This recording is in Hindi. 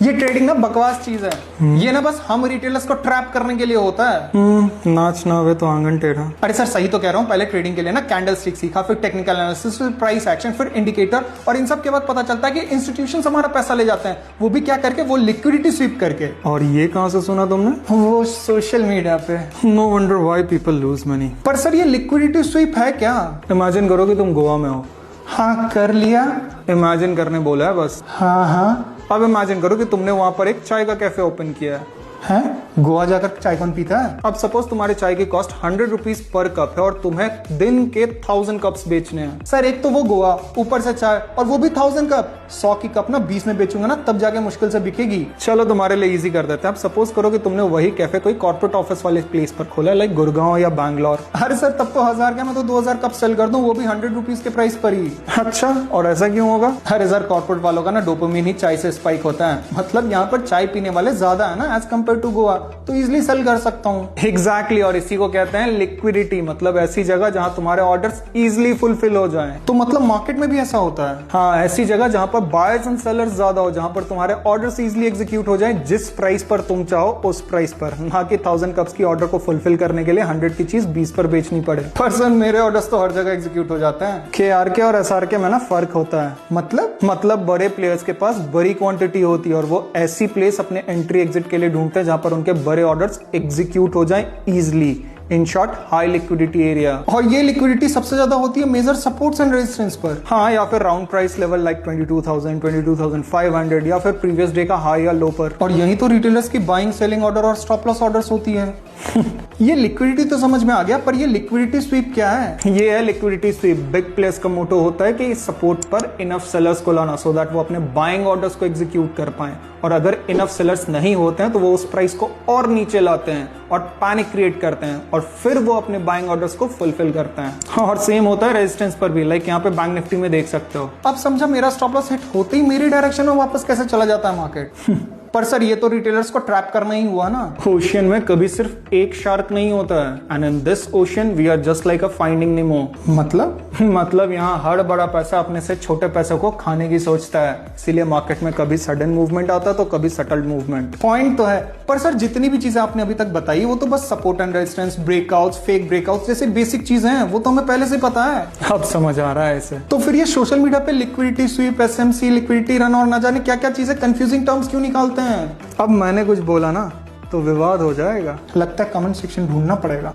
ये ट्रेडिंग ना बकवास चीज है। ये ना बस हम रिटेलर्स को ट्रैप करने के लिए होता है। नाच ना हुए तो आंगन टेढ़ा। अरे सर सही तो कह रहा हूँ। पहले ट्रेडिंग के लिए ना कैंडल स्टिक सीखा, फिर टेक्निकल एनालिसिस, फिर प्राइस एक्शन, फिर इंडिकेटर, और इन सब के बाद पता चलता है कि इंस्टीट्यूशन हमारा पैसा ले जाते हैं। वो भी क्या करके? वो लिक्विडिटी स्वीप करके। और ये कहाँ से सुना तुमने? वो सोशल मीडिया पे। No wonder why people lose money. पर सर ये लिक्विडिटी स्वीप है क्या? इमेजिन करो कि तुम गोवा में हो। हाँ कर लिया। इमेजिन करने बोला है बस। हाँ। अब इमेजिन करो कि तुमने वहां पर एक चाय का कैफे ओपन किया है। गोवा जाकर चाय कौन पीता है? अब सपोज तुम्हारे चाय की कॉस्ट 100 रुपीज पर कप है और तुम्हें दिन के 1000 कप्स बेचने हैं। सर एक तो वो गोवा, ऊपर से चाय, और वो भी 1000 कप। 100 की कप ना 20 में बेचूंगा ना, तब जाके मुश्किल से बिकेगी। चलो तुम्हारे लिए इजी कर देते हैं। अब सपोज करो कि तुमने वही कैफे कोई कॉर्पोरेट ऑफिस वाले प्लेस पर खोला है, लाइक गुड़गांव या बैंगलोर। अरे सर तब तो 1000 का मैं तो 2000 कप सेल कर दूं, वो भी 100 रुपीज के प्राइस पर ही। अच्छा, और ऐसा क्यों होगा? अरे सर कॉर्पोरेट वालों का ना डोपामिन ही चाय से स्पाइक होता है। मतलब यहाँ पर चाय पीने वाले ज्यादा है ना एज कम्पेयर टू गोवा, तो इजिली सेल कर सकता हूँ। एग्जैक्टली, और इसी को कहते हैं लिक्विडिटी। मतलब ऐसी जगह जहां तुम्हारे ऑर्डर्स इजिली फुलफिल हो जाएं। तो मतलब मार्केट में भी ऐसा होता है? हाँ, ऐसी जगह जहां पर बायर्स एंड सेलर्स ज्यादा हो, जहां पर तुम्हारे ऑर्डर्स इजिली एग्जीक्यूट हो जाएं जिस प्राइस पर तुम चाहो उस प्राइस पर, ना कि 1000 कप्स की ऑर्डर को फुलफिल करने के लिए 100 की चीज 20 पर बेचनी पड़े। पर सर मेरे ऑर्डर्स तो हर जगह एग्जीक्यूट हो जाते हैं। KRK और SRK में ना फर्क होता है। मतलब बड़े प्लेयर्स के पास बड़ी क्वांटिटी होती है और वो ऐसी प्लेस अपने एंट्री एग्जिट के लिए ढूंढते हैं जहां पर उनके बड़े ऑर्डर्स एग्जीक्यूट हो जाएं easily. In short, high liquidity area. और ये लिक्विडिटी सबसे ज्यादा होती है मेजर सपोर्ट्स एंड रेजिस्टेंस पर। हाँ, या फिर राउंड प्राइस लेवल लाइक 22,000, 22,500, या फिर प्रीवियस डे का हाई या लो पर। और यही तो रिटेलर्स की बाइंग, सेलिंग ऑर्डर और स्टॉप लॉस ऑर्डर्स होती है। ये लिक्विडिटी तो समझ में आ गया, पर ये लिक्विडिटी स्वीप क्या है? ये है लिक्विडिटी स्वीप। बिग प्लेयर्स का मोटो होता है कि इस सपोर्ट पर इनफ सेलर्स को लाना, सो दैट वो अपने बाइंग ऑर्डर्स को एग्जीक्यूट कर पाए। और अगर इनफ सेलर्स नहीं होते हैं तो वो उस प्राइस को और नीचे लाते हैं और पैनिक क्रिएट करते हैं, और फिर वो अपने बाइंग ऑर्डर्स को फुलफिल करते हैं। और सेम होता है रेजिस्टेंस पर भी, लाइक यहाँ पे बैंक निफ्टी में देख सकते हो। अब समझा, मेरा स्टॉप लॉस हिट होते ही मेरी डायरेक्शन में वापस कैसे चला जाता है मार्केट। पर सर ये तो रिटेलर्स को ट्रैप करना ही हुआ ना। ओशियन में कभी सिर्फ एक शार्क नहीं होता है, and in this ocean we are just like a finding Nemo. मतलब यहाँ हर बड़ा पैसा अपने से छोटे पैसों को खाने की सोचता है, इसीलिए मार्केट में कभी सडन मूवमेंट आता है तो कभी सटल्ड मूवमेंट। पॉइंट तो है, पर सर जितनी भी चीजें आपने अभी तक बताई वो तो बस support and resistance, breakouts, fake breakouts जैसे बेसिक चीजें हैं, वो तो हमें पहले से पता है। अब समझ आ रहा है इसे। तो फिर ये सोशल मीडिया पे liquidity SVEEP, SMC, liquidity run और ना जाने क्या क्या चीजें कंफ्यूजिंग टर्म्स क्यों निकालते हैं? अब मैंने कुछ बोला ना तो विवाद हो जाएगा। लगता है कमेंट सेक्शन ढूंढना पड़ेगा।